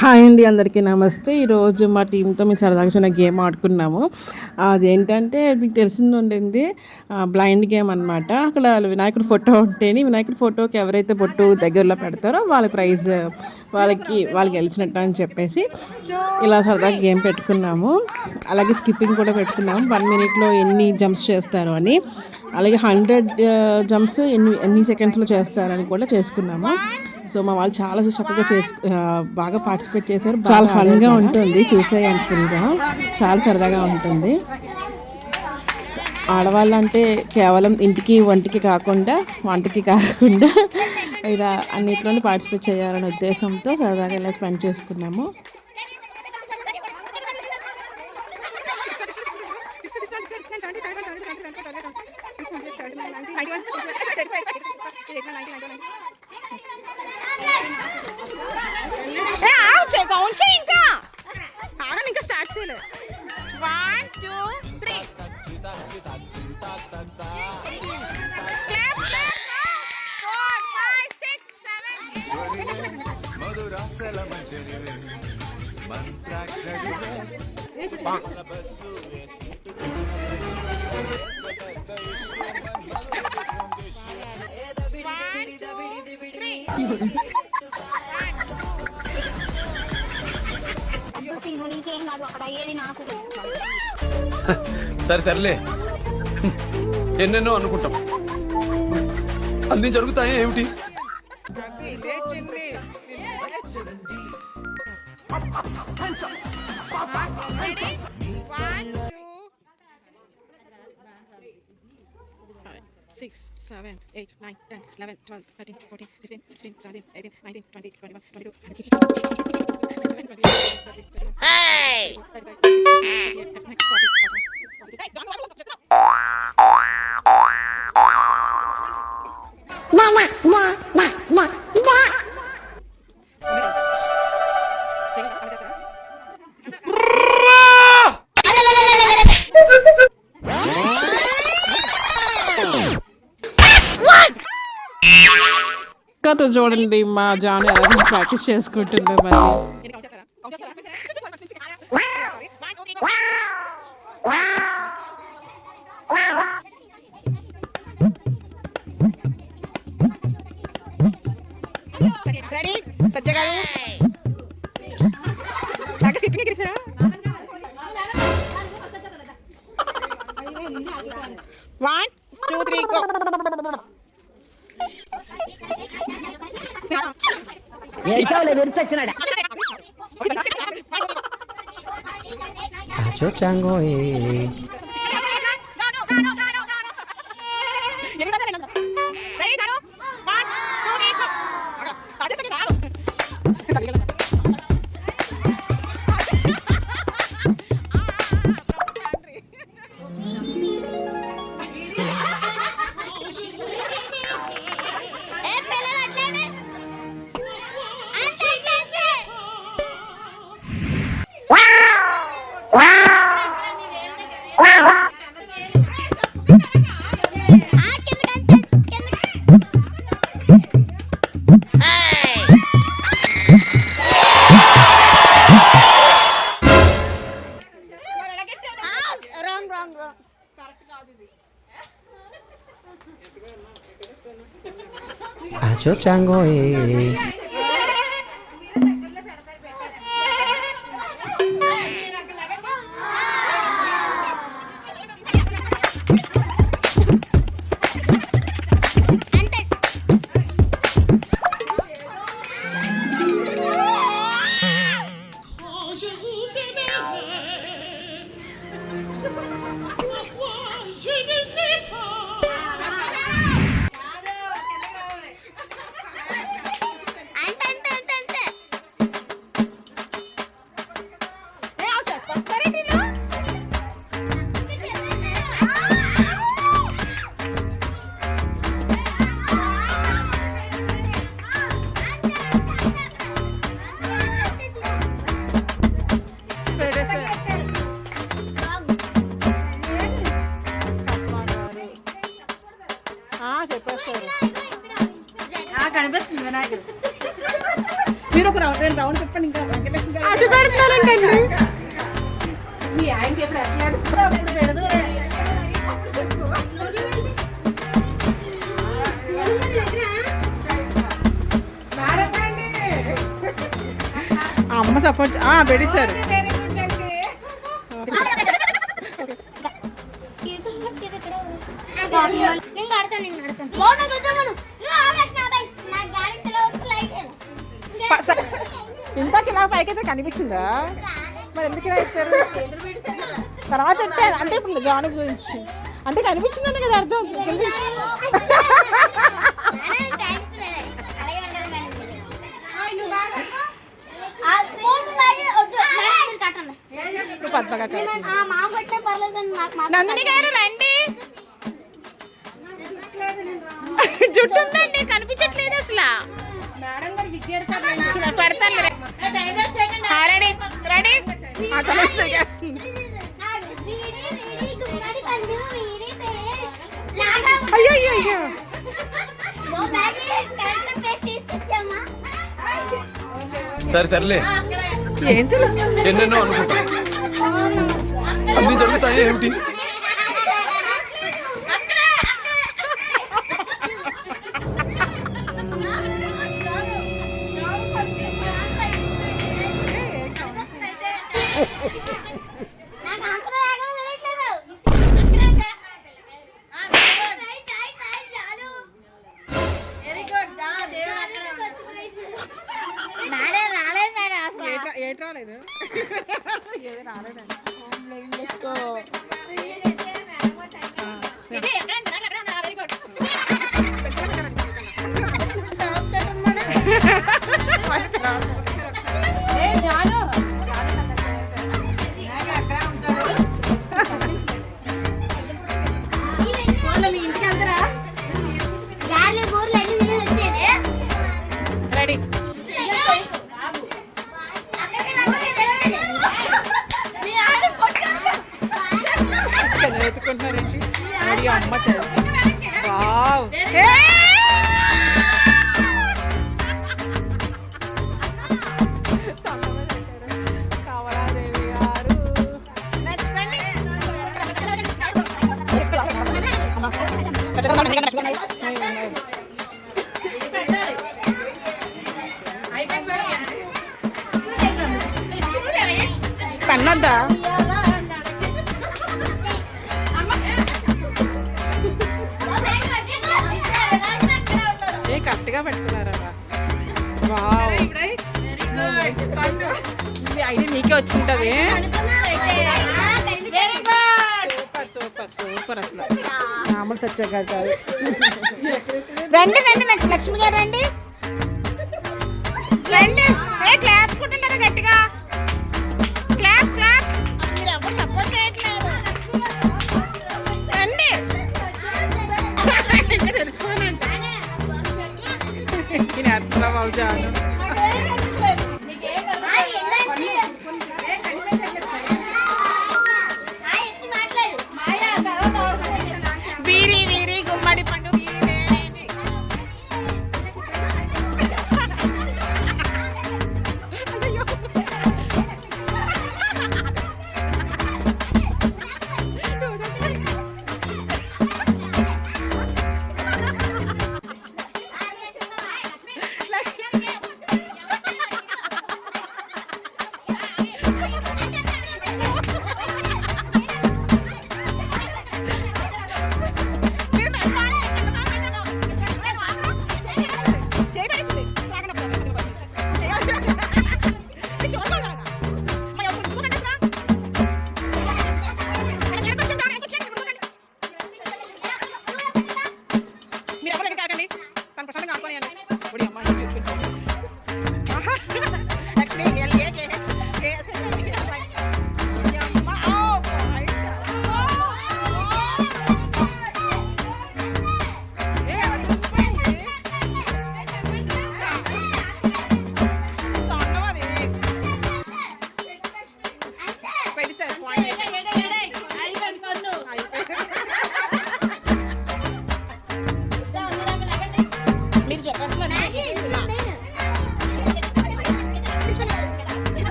Hi అండి, అందరికీ నమస్తే. ఈరోజు మా టీంతో మేము సరదాగా చిన్న గేమ్ ఆడుకున్నాము. అదేంటంటే మీకు తెలిసింది ఉండింది, బ్లైండ్ గేమ్ అనమాట. అక్కడ వినాయకుడి ఫోటో ఉంటేనే వినాయకుడి ఫోటోకి ఎవరైతే బొట్టు దగ్గరలో పెడతారో వాళ్ళ ప్రైజ్ వాళ్ళకి గెలిచినట్టు అని చెప్పేసి ఇలా సరదాగా గేమ్ పెట్టుకున్నాము. అలాగే స్కిప్పింగ్ కూడా పెట్టుకున్నాము, 1 minute ఎన్ని జంప్స్ చేస్తారు అని. అలాగే 100 జంప్స్ ఎన్ని సెకండ్స్లో చేస్తారని కూడా చేసుకున్నాము. సో మా వాళ్ళు చాలా చక్కగా బాగా పార్టిసిపేట్ చేశారు. చాలా ఫన్గా ఉంటుంది, చూసేయండి. ఫుల్గా చాలా సరదాగా ఉంటుంది. ఆడవాళ్ళంటే కేవలం ఇంటికి వంటకి కాకుండా ఇలా అన్నిట్లోనే పార్టిసిపేట్ చేయాలనే ఉద్దేశంతో సరదాగా ఇలా స్పెండ్ చేసుకున్నాము. ఇంకా ఇంకా స్టార్ట్ చేయలేదు. 1 2 3 సరే తరలే, ఎన్నెన్నో అనుకుంటాం, అన్ని జరుగుతాయి ఏమిటి? Six, 7, 8, 9, 10, 11, 12, 13, 14, 15, 16, 17, 18, 19, 20, 21, 22, 23. Hey! కథ చూడండి, మా జాన్ ఎలా ప్రాక్టీస్ చేసుకుంటుందో. మరి రెడీ సజ్జ గారు స్కిప్పింగ్ ఎగిరిసారా? 1 2 3 go. Acho chango Acho chango చెప్పేస్తారు. కనిపిస్తుంది వినాయకుడు. మీరు ఒక రౌండ్ రౌండ్ తిప్పండి ఇంకా వెంకటలక్ష్మి గారు అటు పెడుతున్నారంటండి. అమ్మ సపోర్ట్ పెట్టేశారు. ఇంతకి ఇలా పైకైతే కనిపించిందా? మరి ఎందుకు ఇలా ఇస్తారు? తర్వాత అంటే ఇప్పుడు జాన్ గురించి అంటే కనిపించిందని కదా అర్థం. నందిని గారు రండి. జుట్టు ఉందండి కనిపించట్లేదు అసలు. పెడతాను రెడీ రెడీ. అయ్యో అయ్యో అయ్యో సరే సర్లే, ఏం తెలుసు? ఎన్నెన్నో అనుకుంటాం, అన్ని జరుగుతాయి ఏమిటి? ఏటి రాలేదు. రెడీ ఎత్తుకుంటున్నారండి. రెడీ అమ్మ వావ్. కమలాదేవి గారు పన్నొద్దా? కరెక్ట్గా పెట్టుకున్నారా? వావ్, ఈ ఐడియా మీకే వచ్చింటది. సూపర్ సూపర్ సూపర్ అసలు మామూలు సత్య గారు కాదు. రండి రండి నెక్స్ట్ లక్ష్మి గారు రండి రండి. క్లాప్స్ కొట్టుంటారా గట్టిగా? Claps claps. మీరు ఎవరు సపోర్ట్ చేయట్లేదు. రండి ఇంకా తెలుసుకోనండి. నేను అర్థం బాబు జాను. వీరి వీరి గుమ్మడి పండు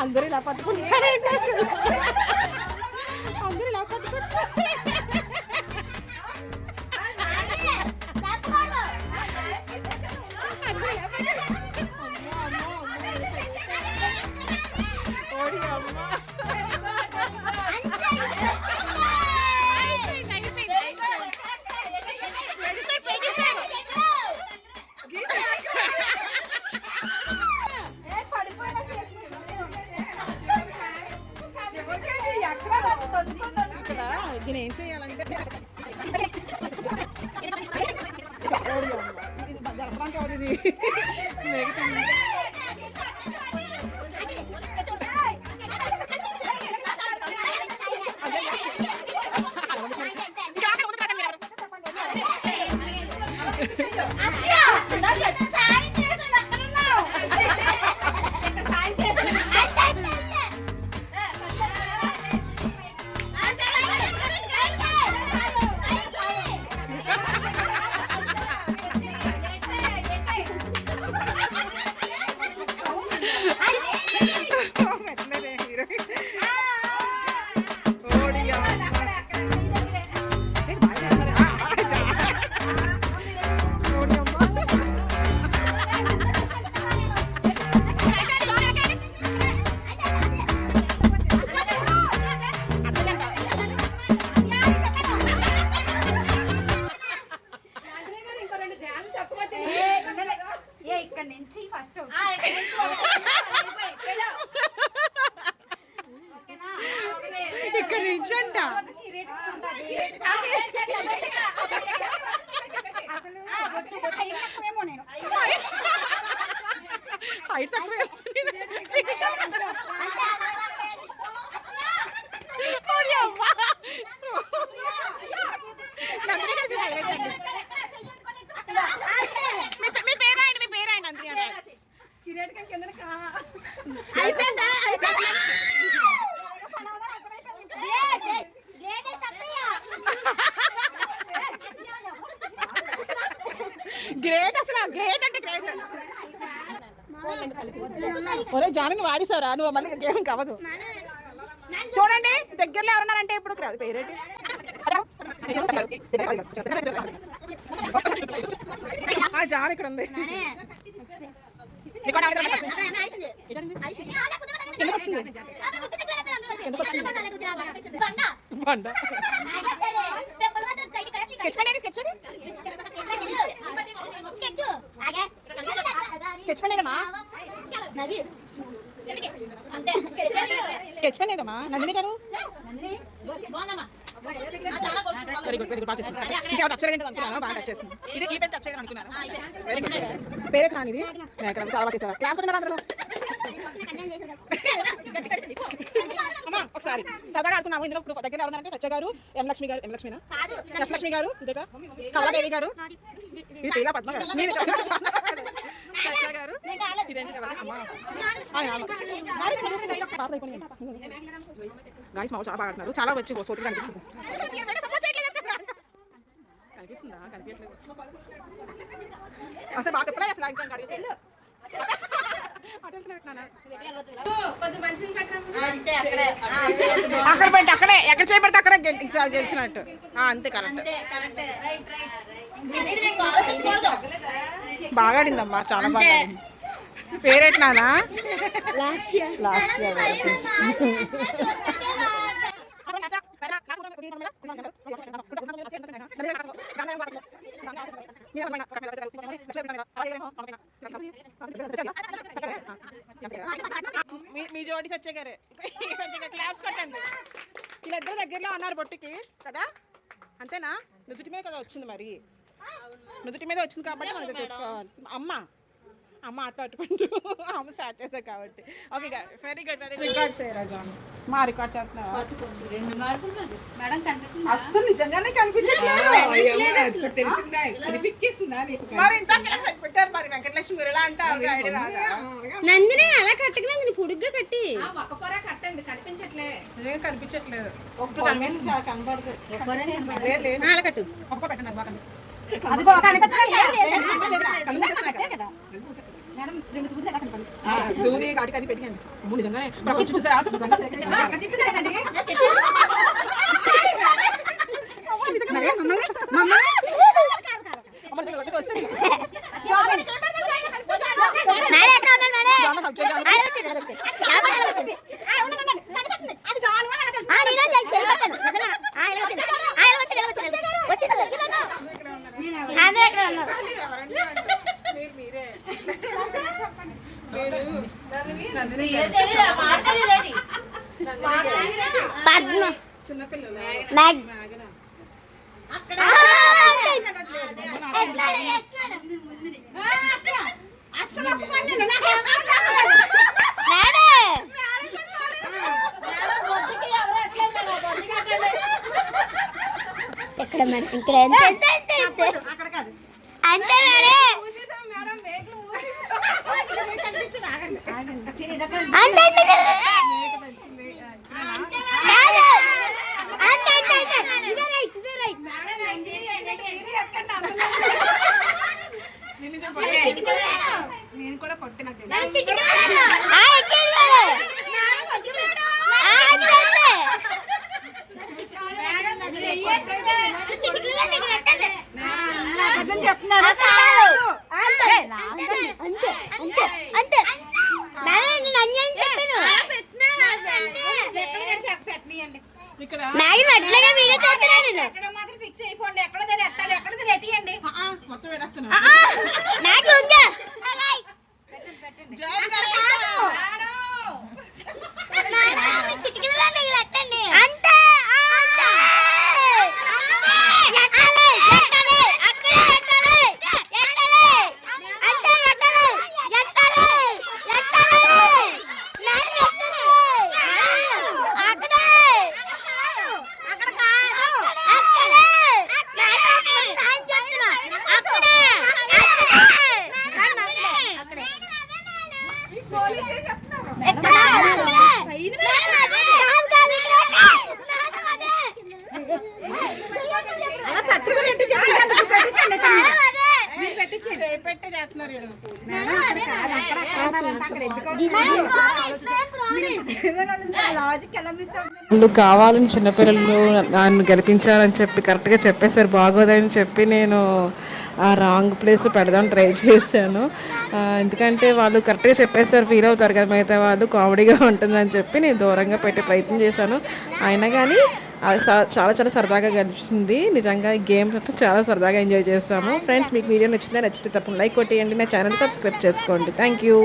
అందరూ ఇలా పట్టుకుంటారు అందరూ ఇలా పట్టుకుంటారు ఓడి అమ్మ దీని ఏం చేయాలంటే జరపడానికి అవుతుంది ఇక్కడ నుంచి ఫస్ట్ ఇక్కడ నుంచి అంట హైట్ తక్కువే మీ పేరాయండి అందరి కిరీటం కింద అయిపోయిందా గ్రేట్ అసలు గ్రేట్ అంటే గ్రేట్ ఒరే జాని వాడిసావురా నువ్వు మళ్ళీ గేమ్ కావదు చూడండి దగ్గరలో ఎవరున్నారంటే ఇప్పుడు పేరేంటి జాన్ ఇక్కడ ఉంది స్కెచ్ పనేదమ్మా స్కెచ్ పనేదమ్మా నందిని గారు వెరీ గుడ్ బాగా చేసింది ఇంకా టచ్ చేయండి అనుకున్నాను బాగా టచ్ చేసింది ఇది ఈ పేరు టచ్ చేయాలని అనుకున్నాను వెరీ గుడ్ పేరే కానీ ఇది చాలా బాగా చేశారు క్లాప్ కొట్టినారా అందరూ అమ్మా ఒకసారి సరదాగా ఆడుతున్నాము ఇందులో ఇప్పుడు దగ్గర ఎవరున్నారంటే సత్య గారు ఎం లక్ష్మి గారు లక్ష్మి గారు ఇదే కమలాదేవి గారు ఇది పేద పద్మ గారు మీరు సత్య గారు ఇదేంటి గాయస్ మా చాలా బాగా ఆడుతున్నారు చాలా వచ్చి ఫోటోలు కనిపించింది కనిపిస్తుందా కనిపించట్లేదు అసలు బాగా ఎప్పుడైనా అసలు ఇంకా అడిగితే అక్కడ పెట్టి అక్కడే ఎక్కడ చేయబడితే అక్కడే గెలిచినట్టు అంతే కరెక్ట్ బాగా ఆడిందమ్మా చాలా బాగా పేరేట్నానా మీ జోడి సత్య గారే క్లాప్స్ కొట్టండి వీళ్ళిద్దరు దగ్గరలో ఉన్నారు బొట్టుకి కదా అంతేనా నుదుటి మీద కదా వచ్చింది మరి నుదుటి మీద వచ్చింది కాబట్టి మనం తెలుసుకోవాలి అమ్మ ఆట అట్టుకుంటూ అమ్మ స్టార్ట్ చేశారు కాబట్టి ఓకే వెరీ గుడ్ రికార్డ్ చేయరా జాన్ మా రికార్డ్ చేస్తున్నావా అస్సలు నిజంగానే కనిపించట్లేదు మరి ఇంత పెట్టారు మరి వెంకటలక్ష్మి గారు ఎలా అంటే నందిని అలా కట్టక నందిని పొడుగ్గా కట్టి కనిపించట్లేదు అలా కట్టు ఒక్క పెట్టండి బాగా కనిపిస్తుంది దూరి గాడికి అన్ని పెట్టాను అమ్మ నిజంగానే పక్కన చూసారా చిన్నపిల్లలు ఇక్కడ మరి ఇక్కడ అంటే నేను కూడా కొట్టిన చెప్తున్నారు ఇక్కడ ఫిక్స్ అయిపోండి ఎక్కడ ఎట్టాలి ఎక్కడ రెట్టియండి మొత్తం వేరేస్తున్నా వాళ్ళు కావాలని చిన్నపిల్లలు నన్ను గెలిపించాలని చెప్పి కరెక్ట్గా చెప్పేసారు బాగోదని చెప్పి నేను ఆ రాంగ్ ప్లేస్లో పెడదాం ట్రై చేశాను. ఎందుకంటే వాళ్ళు కరెక్ట్గా చెప్పేసారు ఫీల్ అవుతారు కదా మిగతా వాళ్ళు కామెడీగా ఉంటుందని చెప్పి నేను దూరంగా పెట్టే ప్రయత్నం చేశాను. అయినా కానీ చాలా చాలా సరదాగా గడిచింది. నిజంగా ఈ గేమ్ చాలా సరదాగా ఎంజాయ్ చేస్తాము. ఫ్రెండ్స్ మీకు వీడియో నచ్చితే తప్పకుండా లైక్ కొట్టేయండి, నా ఛానల్ సబ్స్క్రైబ్ చేసుకోండి. Thank you.